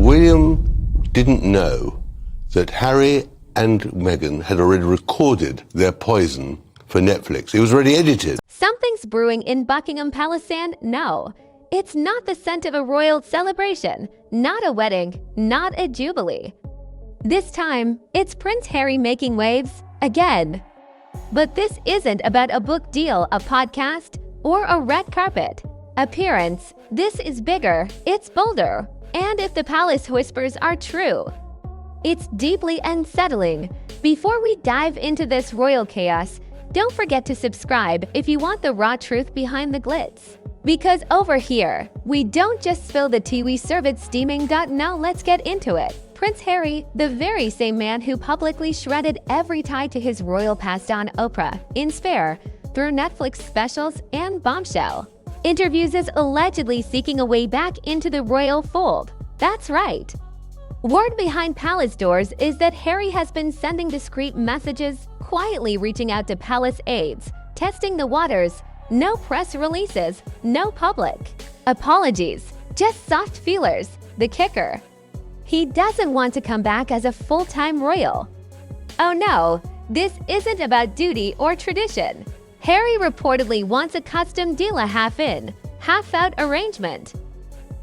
William didn't know that Harry and Meghan had already recorded their poison for Netflix. It was already edited. Something's brewing in Buckingham Palace, and no, it's not the scent of a royal celebration, not a wedding, not a jubilee. This time, it's Prince Harry making waves again. But this isn't about a book deal, a podcast, or a red carpet appearance. This is bigger, it's bolder, and if the palace whispers are true, it's deeply unsettling. Before we dive into this royal chaos, don't forget to subscribe if you want the raw truth behind the glitz. Because over here, we don't just spill the tea, we serve it steaming. Now let's get into it. Prince Harry, the very same man who publicly shredded every tie to his royal past on Oprah, in Spare, through Netflix specials and Bombshell interviews, is allegedly seeking a way back into the royal fold. That's right. Word behind palace doors is that Harry has been sending discreet messages, quietly reaching out to palace aides, testing the waters. No press releases, no public apologies, just soft feelers. The kicker: he doesn't want to come back as a full-time royal. Oh no, this isn't about duty or tradition. Harry reportedly wants a custom deal, a half-in, half-out arrangement.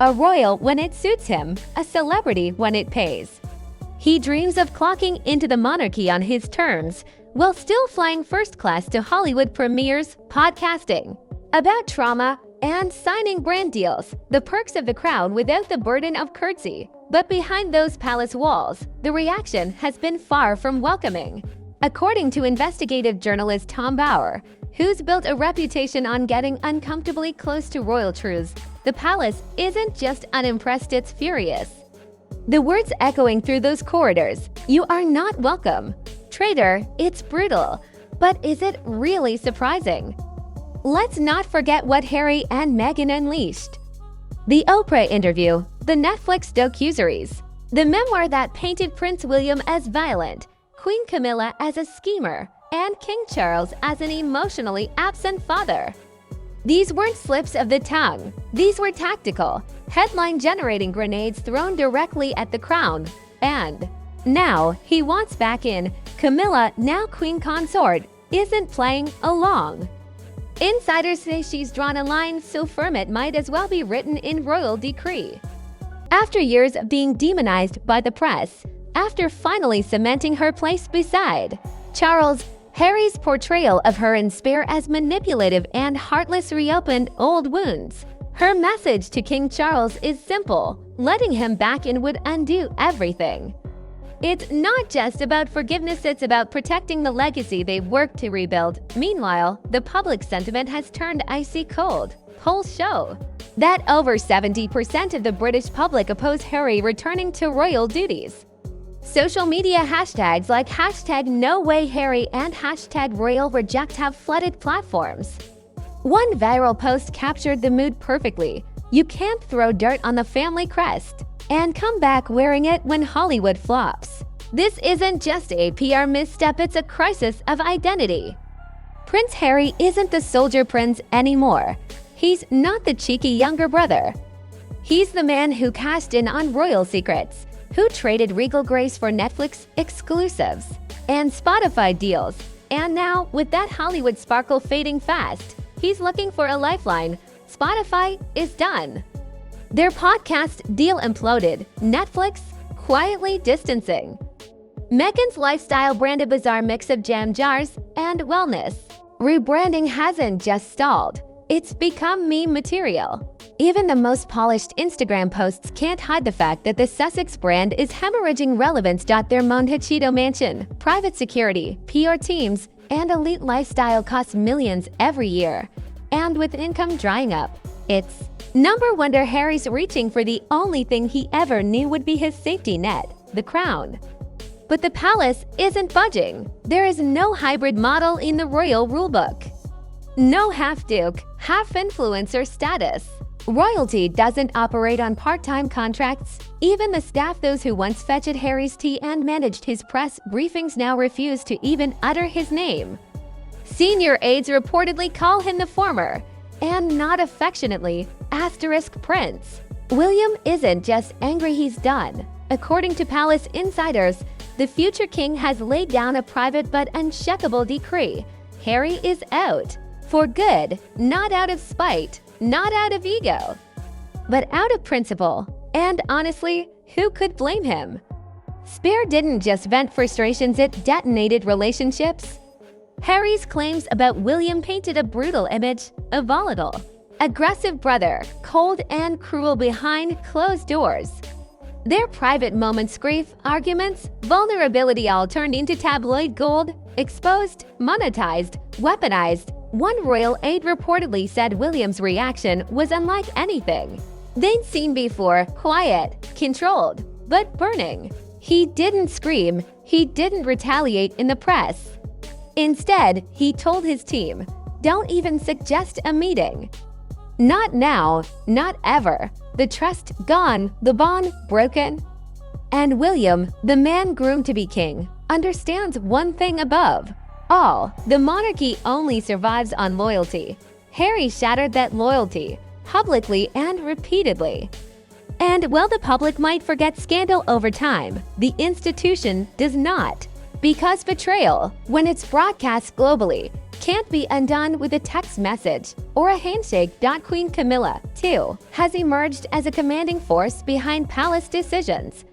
A royal when it suits him, a celebrity when it pays. He dreams of clocking into the monarchy on his terms, while still flying first class to Hollywood premieres, podcasting about trauma, and signing brand deals, the perks of the crown without the burden of curtsy. But behind those palace walls, the reaction has been far from welcoming. According to investigative journalist Tom Bauer, who's built a reputation on getting uncomfortably close to royal truths, the palace isn't just unimpressed, it's furious. The words echoing through those corridors: "You are not welcome. Traitor." It's brutal, but is it really surprising? Let's not forget what Harry and Meghan unleashed. The Oprah interview, the Netflix docuseries, the memoir that painted Prince William as violent, Queen Camilla as a schemer, and King Charles as an emotionally absent father. These weren't slips of the tongue. These were tactical, headline-generating grenades thrown directly at the crown. And now he wants back in. Camilla, now queen consort, isn't playing along. Insiders say she's drawn a line so firm it might as well be written in royal decree. After years of being demonized by the press, after finally cementing her place beside Charles, Harry's portrayal of her in Spare as manipulative and heartless reopened old wounds. Her message to King Charles is simple: letting him back in would undo everything. It's not just about forgiveness, it's about protecting the legacy they've worked to rebuild. Meanwhile, the public sentiment has turned icy cold. Polls show that over 70% of the British public oppose Harry returning to royal duties. Social media hashtags like #NoWayHarry and #RoyalReject have flooded platforms. One viral post captured the mood perfectly. You can't throw dirt on the family crest and come back wearing it when Hollywood flops. This isn't just a PR misstep, it's a crisis of identity. Prince Harry isn't the soldier prince anymore. He's not the cheeky younger brother. He's the man who cashed in on royal secrets, who traded regal grace for Netflix exclusives and Spotify deals. And now, with that Hollywood sparkle fading fast, he's looking for a lifeline. Spotify is done. Their podcast deal imploded. Netflix quietly distancing. Meghan's lifestyle brand, a bizarre mix of jam jars and wellness. Rebranding hasn't just stalled, it's become meme material. Even the most polished Instagram posts can't hide the fact that the Sussex brand is hemorrhaging relevance. Their Montecito mansion, private security, PR teams, and elite lifestyle costs millions every year. And with income drying up, it's no wonder Harry's reaching for the only thing he ever knew would be his safety net, the crown. But the palace isn't budging. There is no hybrid model in the royal rulebook. No half-duke, half-influencer status. Royalty doesn't operate on part-time contracts. Even the staff, those who once fetched Harry's tea and managed his press briefings, now refuse to even utter his name. Senior aides reportedly call him the former, and not affectionately, *prince. William isn't just angry, he's done. According to palace insiders, the future king has laid down a private but unshakable decree. Harry is out. For good, not out of spite, not out of ego, but out of principle. And honestly, who could blame him? Spare didn't just vent frustrations, it detonated relationships. Harry's claims about William painted a brutal image, a volatile, aggressive brother, cold and cruel behind closed doors. Their private moments, grief, arguments, vulnerability all turned into tabloid gold, exposed, monetized, weaponized. One royal aide reportedly said William's reaction was unlike anything they'd seen before, quiet, controlled, but burning. He didn't scream, he didn't retaliate in the press. Instead, he told his team, "Don't even suggest a meeting. Not now, not ever. The trust gone, the bond broken." And William, the man groomed to be king, understands one thing above all: the monarchy only survives on loyalty. Harry shattered that loyalty, publicly and repeatedly. And while the public might forget scandal over time, the institution does not. Because betrayal, when it's broadcast globally, can't be undone with a text message or a handshake. Queen Camilla, too, has emerged as a commanding force behind palace decisions.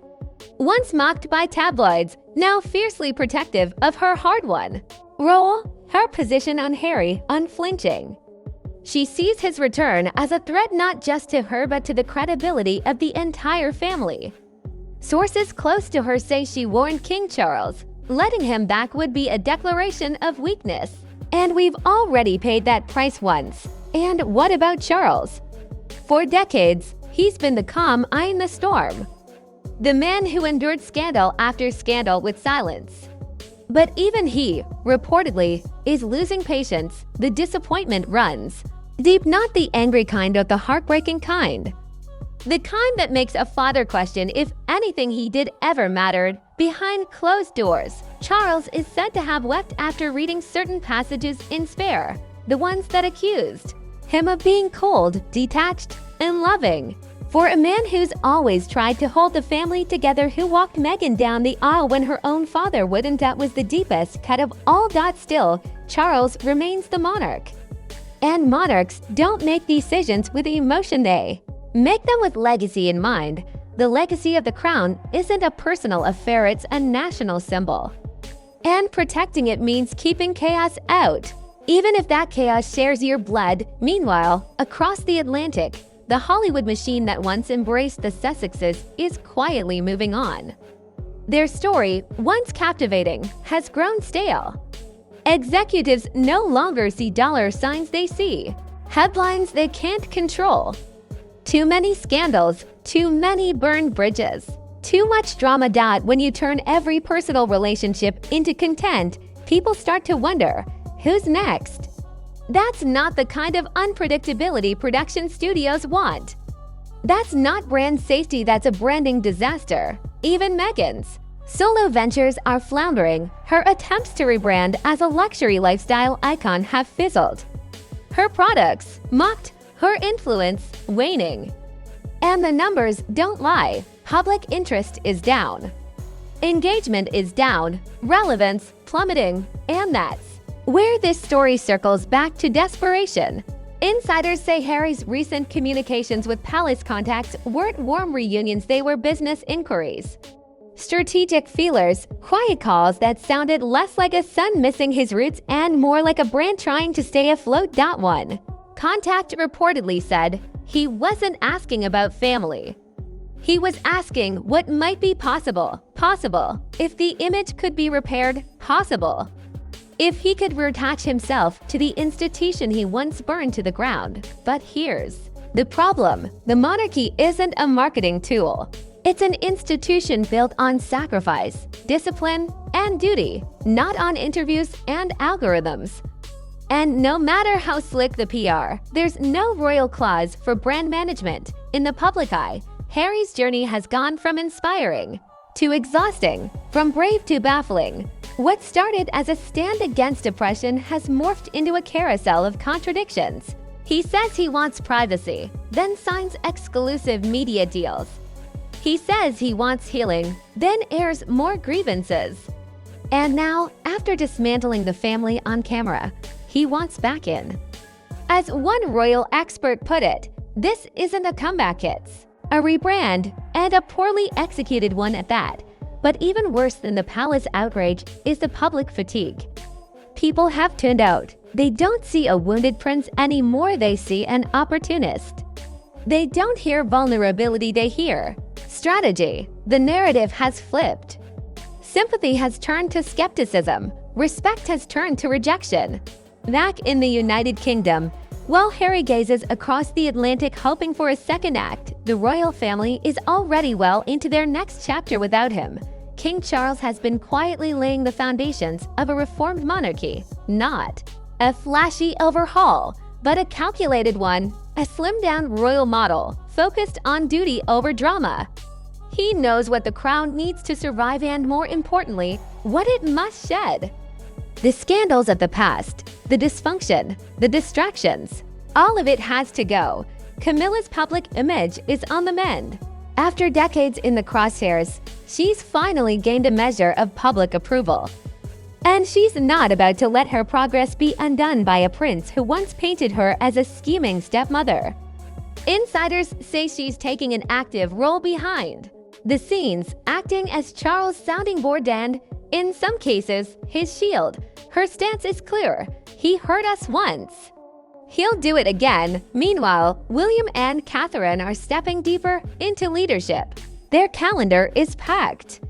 Once mocked by tabloids, now fiercely protective of her hard-won role, her position on Harry unflinching. She sees his return as a threat not just to her but to the credibility of the entire family. Sources close to her say she warned King Charles, letting him back would be a declaration of weakness. And we've already paid that price once. And what about Charles? For decades, he's been the calm eye in the storm. The man who endured scandal after scandal with silence. But even he, reportedly, is losing patience. The disappointment runs deep, not the angry kind or the heartbreaking kind. The kind that makes a father question if anything he did ever mattered. Behind closed doors, Charles is said to have wept after reading certain passages in Spare, the ones that accused him of being cold, detached, and loving. For a man who's always tried to hold the family together, who walked Meghan down the aisle when her own father wouldn't, that was the deepest cut of all. Still, Charles remains the monarch. And monarchs don't make decisions with emotion, they make them with legacy in mind. The legacy of the crown isn't a personal affair, it's a national symbol. And protecting it means keeping chaos out, even if that chaos shares your blood. Meanwhile, across the Atlantic, the Hollywood machine that once embraced the Sussexes is quietly moving on. Their story, once captivating, has grown stale. Executives no longer see dollar signs, they see headlines they can't control. Too many scandals, too many burned bridges, too much drama. When you turn every personal relationship into content, people start to wonder, who's next? That's not the kind of unpredictability production studios want. That's not brand safety, that's a branding disaster. Even Meghan's solo ventures are floundering. Her attempts to rebrand as a luxury lifestyle icon have fizzled. Her products mocked, her influence waning. And the numbers don't lie. Public interest is down. Engagement is down. Relevance plummeting. And that's where this story circles back to desperation. Insiders say Harry's recent communications with palace contacts weren't warm reunions, they were business inquiries. Strategic feelers, quiet calls that sounded less like a son missing his roots and more like a brand trying to stay afloat. One contact reportedly said he wasn't asking about family. He was asking what might be possible. If the image could be repaired, possible. If he could reattach himself to the institution he once burned to the ground. But here's the problem. The monarchy isn't a marketing tool. It's an institution built on sacrifice, discipline, and duty, not on interviews and algorithms. And no matter how slick the PR, there's no royal clause for brand management. In the public eye, Harry's journey has gone from inspiring to exhausting, from brave to baffling. What started as a stand against oppression has morphed into a carousel of contradictions. He says he wants privacy, then signs exclusive media deals. He says he wants healing, then airs more grievances. And now, after dismantling the family on camera, he wants back in. As one royal expert put it, this isn't a comeback, it's a rebrand, and a poorly executed one at that. But even worse than the palace outrage is the public fatigue. People have tuned out. They don't see a wounded prince anymore, they see an opportunist. They don't hear vulnerability, they hear strategy. The narrative has flipped. Sympathy has turned to skepticism. Respect has turned to rejection. Back in the United Kingdom, while Harry gazes across the Atlantic hoping for a second act, the royal family is already well into their next chapter without him. King Charles has been quietly laying the foundations of a reformed monarchy, not a flashy overhaul, but a calculated one, a slimmed-down royal model focused on duty over drama. He knows what the crown needs to survive and, more importantly, what it must shed. The scandals of the past, the dysfunction, the distractions, all of it has to go. Camilla's public image is on the mend. After decades in the crosshairs, she's finally gained a measure of public approval. And she's not about to let her progress be undone by a prince who once painted her as a scheming stepmother. Insiders say she's taking an active role behind the scenes, acting as Charles' sounding board and, in some cases, his shield. Her stance is clear. He hurt us once. He'll do it again. Meanwhile, William and Catherine are stepping deeper into leadership. Their calendar is packed.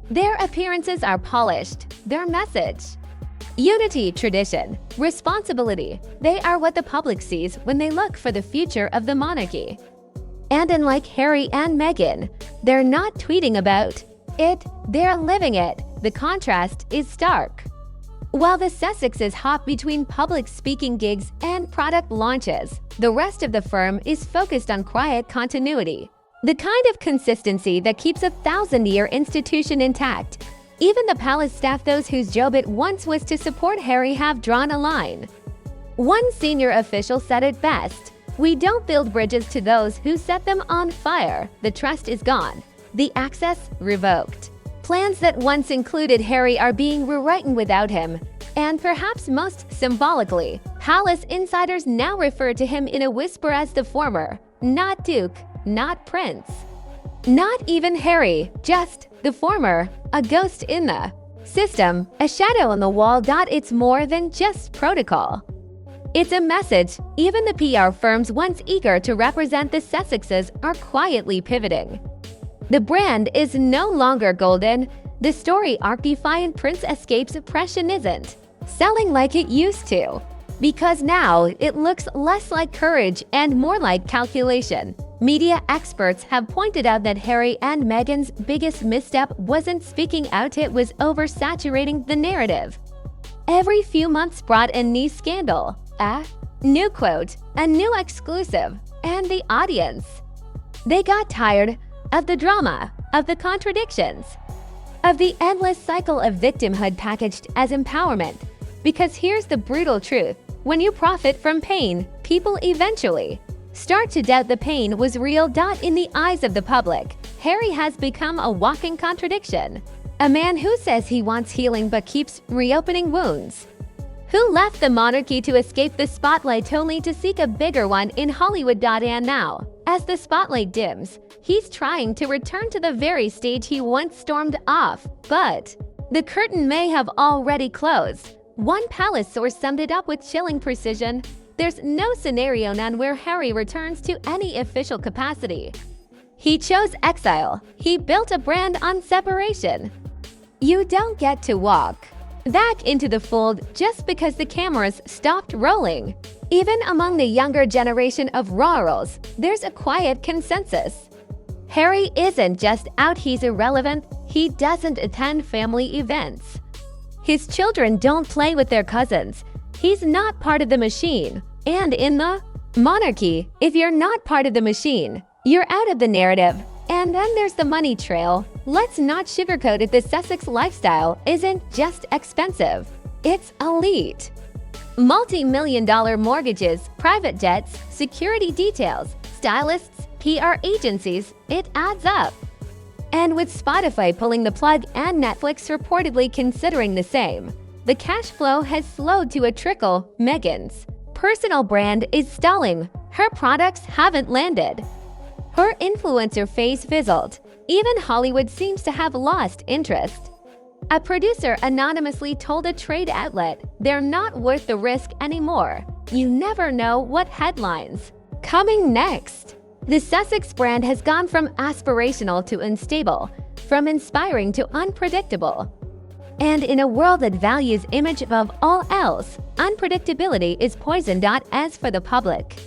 Their appearances are polished. Their message: unity, tradition, responsibility. They are what the public sees when they look for the future of the monarchy. And unlike Harry and Meghan, they're not tweeting about it, they're living it. The contrast is stark. While the Sussexes hop between public speaking gigs and product launches, the rest of the firm is focused on quiet continuity. The kind of consistency that keeps a 1,000-year institution intact. Even the palace staff, those whose job it once was to support Harry, have drawn a line. One senior official said it best: "We don't build bridges to those who set them on fire. The trust is gone. The access revoked." Plans that once included Harry are being rewritten without him. And perhaps most symbolically, palace insiders now refer to him in a whisper as the former, not Duke, not Prince. Not even Harry, just the former, a ghost in the system, a shadow on the wall. It's more than just protocol. It's a message. Even the PR firms once eager to represent the Sussexes are quietly pivoting. The brand is no longer golden. The story arc defiant Prince escapes oppression isn't selling like it used to. Because now it looks less like courage and more like calculation. Media experts have pointed out that Harry and Meghan's biggest misstep wasn't speaking out, it was oversaturating the narrative. Every few months brought a new scandal, a new quote, a new exclusive, and the audience. They got tired of the drama, of the contradictions, of the endless cycle of victimhood packaged as empowerment. Because here's the brutal truth: when you profit from pain, people eventually start to doubt the pain was real. In the eyes of the public, Harry has become a walking contradiction. A man who says he wants healing but keeps reopening wounds. Who left the monarchy to escape the spotlight only to seek a bigger one in Hollywood. And now, as the spotlight dims, he's trying to return to the very stage he once stormed off. But the curtain may have already closed. One palace source summed it up with chilling precision: there's no scenario none where Harry returns to any official capacity. He chose exile. He built a brand on separation. You don't get to walk back into the fold just because the cameras stopped rolling. Even among the younger generation of royals, there's a quiet consensus. Harry isn't just out, he's irrelevant. He doesn't attend family events. His children don't play with their cousins. He's not part of the machine. And in the monarchy, if you're not part of the machine, you're out of the narrative. And then there's the money trail. Let's not sugarcoat it, the Sussex lifestyle isn't just expensive, it's elite. Multi-million-dollar mortgages, private jets, security details, stylists, PR agencies, it adds up. And with Spotify pulling the plug and Netflix reportedly considering the same, the cash flow has slowed to a trickle. Meghan's personal brand is stalling. Her products haven't landed. Her influencer phase fizzled. Even Hollywood seems to have lost interest. A producer anonymously told a trade outlet they're not worth the risk anymore. You never know what headlines. Coming next. The Sussex brand has gone from aspirational to unstable, from inspiring to unpredictable. And in a world that values image above all else, unpredictability is poison. As for the public,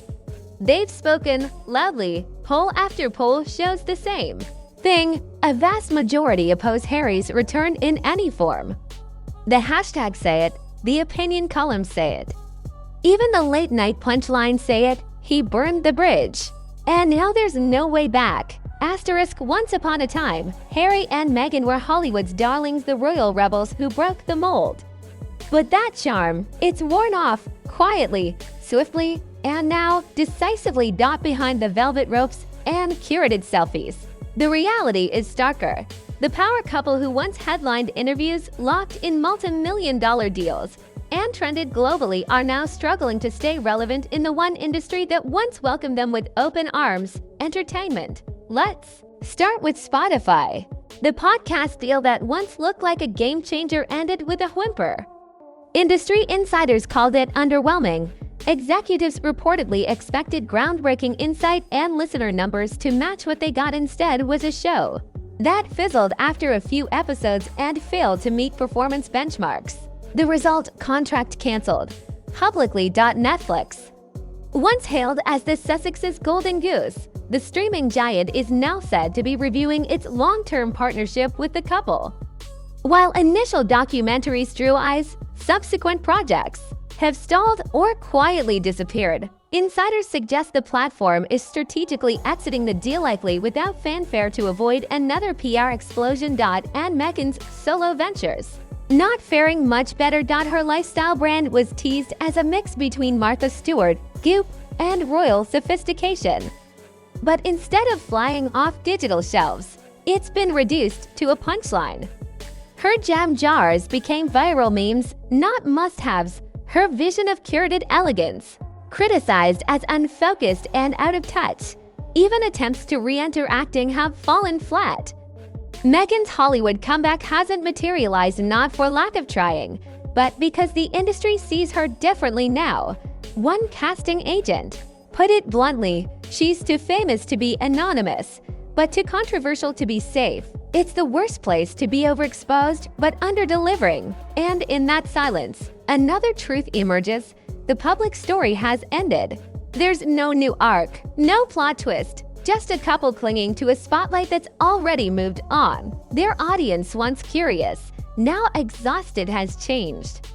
they've spoken loudly. Poll after poll shows the same thing. A vast majority oppose Harry's return in any form. The hashtags say it, the opinion columns say it. Even the late-night punchlines say it, he burned the bridge. And now there's no way back. Asterisk, once upon a time, Harry and Meghan were Hollywood's darlings, the royal rebels who broke the mold. But that charm, it's worn off, quietly, swiftly, and now decisively behind the velvet ropes and curated selfies. The reality is starker. The power couple who once headlined interviews, locked in multi-million-dollar deals, and trended globally are now struggling to stay relevant in the one industry that once welcomed them with open arms: entertainment. Let's start with Spotify. The podcast deal that once looked like a game changer ended with a whimper. Industry insiders called it underwhelming. Executives reportedly expected groundbreaking insight and listener numbers to match what they got. Instead was a show that fizzled after a few episodes and failed to meet performance benchmarks. The result: contract canceled. Publicly. Netflix. Once hailed as the Sussex's golden goose, the streaming giant is now said to be reviewing its long-term partnership with the couple. While initial documentaries drew eyes, subsequent projects have stalled or quietly disappeared. Insiders suggest the platform is strategically exiting the deal, likely without fanfare, to avoid another PR explosion. And Meghan's solo ventures not faring much better. Her lifestyle brand was teased as a mix between Martha Stewart, goop, and royal sophistication. But instead of flying off digital shelves, it's been reduced to a punchline. Her jam jars became viral memes, not must-haves. Her vision of curated elegance, criticized as unfocused and out of touch. Even attempts to re-enter acting have fallen flat. Meghan's Hollywood comeback hasn't materialized, not for lack of trying, but because the industry sees her differently now. One casting agent put it bluntly: she's too famous to be anonymous, but too controversial to be safe. It's the worst place to be overexposed but under-delivering. And in that silence, another truth emerges: the public story has ended. There's no new arc, no plot twist, just a couple clinging to a spotlight that's already moved on. Their audience, once curious, now exhausted, has changed.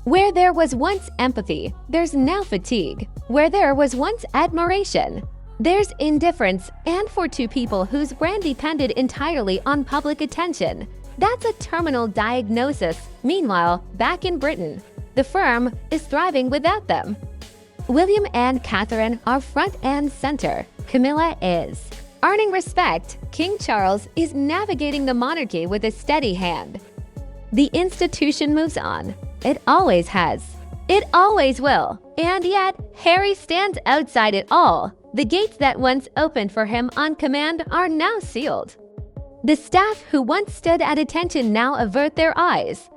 Where there was once empathy, there's now fatigue. Where there was once admiration, there's indifference. And for two people whose brand depended entirely on public attention, that's a terminal diagnosis. Meanwhile, back in Britain, the firm is thriving without them. William and Catherine are front and center. Camilla is earning respect. King Charles is navigating the monarchy with a steady hand. The institution moves on. It always has. It always will. And yet, Harry stands outside it all. The gates that once opened for him on command are now sealed. The staff who once stood at attention now avert their eyes.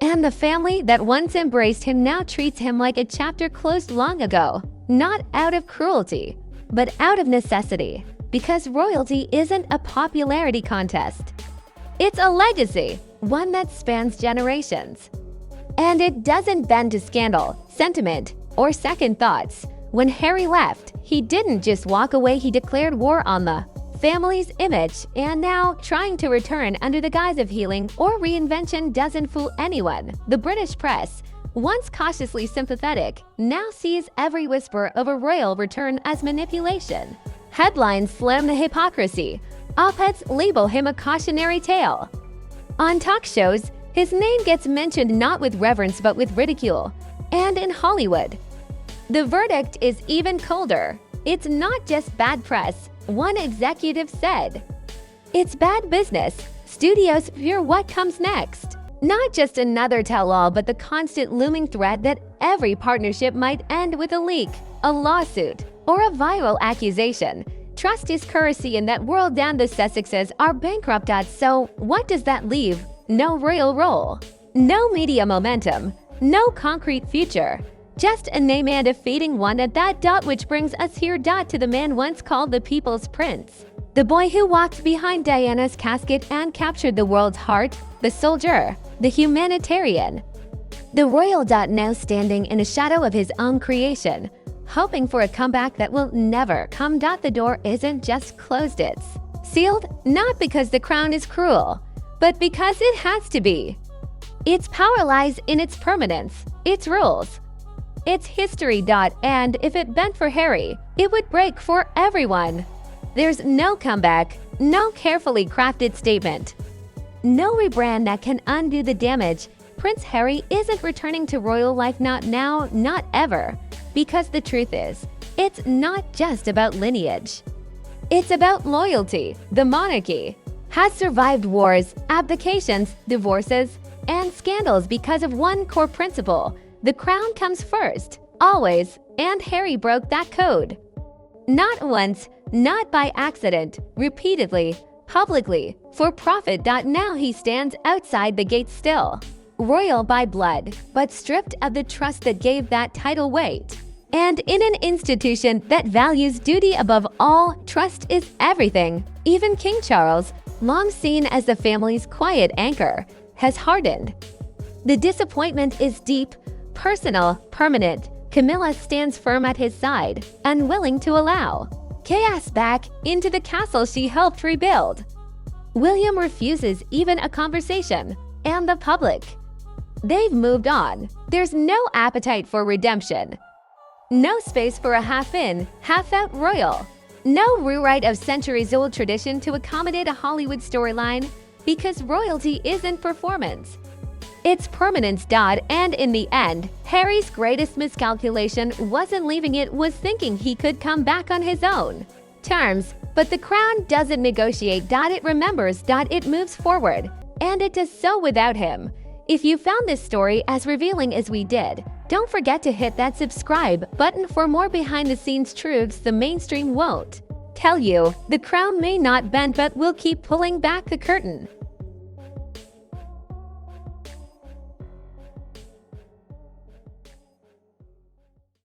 And the family that once embraced him now treats him like a chapter closed long ago. Not out of cruelty, but out of necessity. Because royalty isn't a popularity contest. It's a legacy, one that spans generations. And it doesn't bend to scandal, sentiment, or second thoughts. When Harry left, he didn't just walk away, he declared war on the family's image, and now trying to return under the guise of healing or reinvention doesn't fool anyone. The British press, once cautiously sympathetic, now sees every whisper of a royal return as manipulation. Headlines slam the hypocrisy. Op-eds label him a cautionary tale. On talk shows, his name gets mentioned not with reverence but with ridicule. and in Hollywood. The verdict is even colder. It's not just bad press, one executive said. It's bad business. Studios fear what comes next. Not just another tell-all, but the constant looming threat that every partnership might end with a leak, a lawsuit, or a viral accusation. Trust is currency in that world, and the Sussexes are bankrupt. So what does that leave? No royal role, no media momentum, no concrete future. Just a name and a fading one at that. Which brings us here to the man once called the People's Prince. The boy who walked behind Diana's casket and captured the world's heart, the soldier, the humanitarian. The royal now standing in a shadow of his own creation, hoping for a comeback that will never come. The door isn't just closed, it's sealed, not because the crown is cruel, but because it has to be. Its power lies in its permanence, its rules, its history. And if it bent for Harry, it would break for everyone. There's no comeback, no carefully crafted statement, no rebrand that can undo the damage. Prince Harry isn't returning to royal life, not now, not ever. Because the truth is, it's not just about lineage. It's about loyalty. The monarchy has survived wars, abdications, divorces, and scandals because of one core principle: the crown comes first, always, and Harry broke that code. Not once, not by accident, repeatedly, publicly, for profit. Now he stands outside the gates still, royal by blood, but stripped of the trust that gave that title weight. And in an institution that values duty above all, trust is everything. Even King Charles, long seen as the family's quiet anchor, has hardened. The disappointment is deep, personal, permanent. Camilla stands firm at his side, unwilling to allow chaos back into the castle she helped rebuild. William refuses even a conversation, and the public, they've moved on. There's no appetite for redemption. No space for a half-in, half-out royal. No rewrite of centuries-old tradition to accommodate a Hollywood storyline, because royalty isn't performance. It's permanence. And in the end, Harry's greatest miscalculation wasn't leaving, it was thinking he could come back on his own terms. But the crown doesn't negotiate. It remembers. It moves forward. And it does so without him. If you found this story as revealing as we did, don't forget to hit that subscribe button for more behind-the-scenes truths the mainstream won't tell you. The crown may not bend, but will keep pulling back the curtain.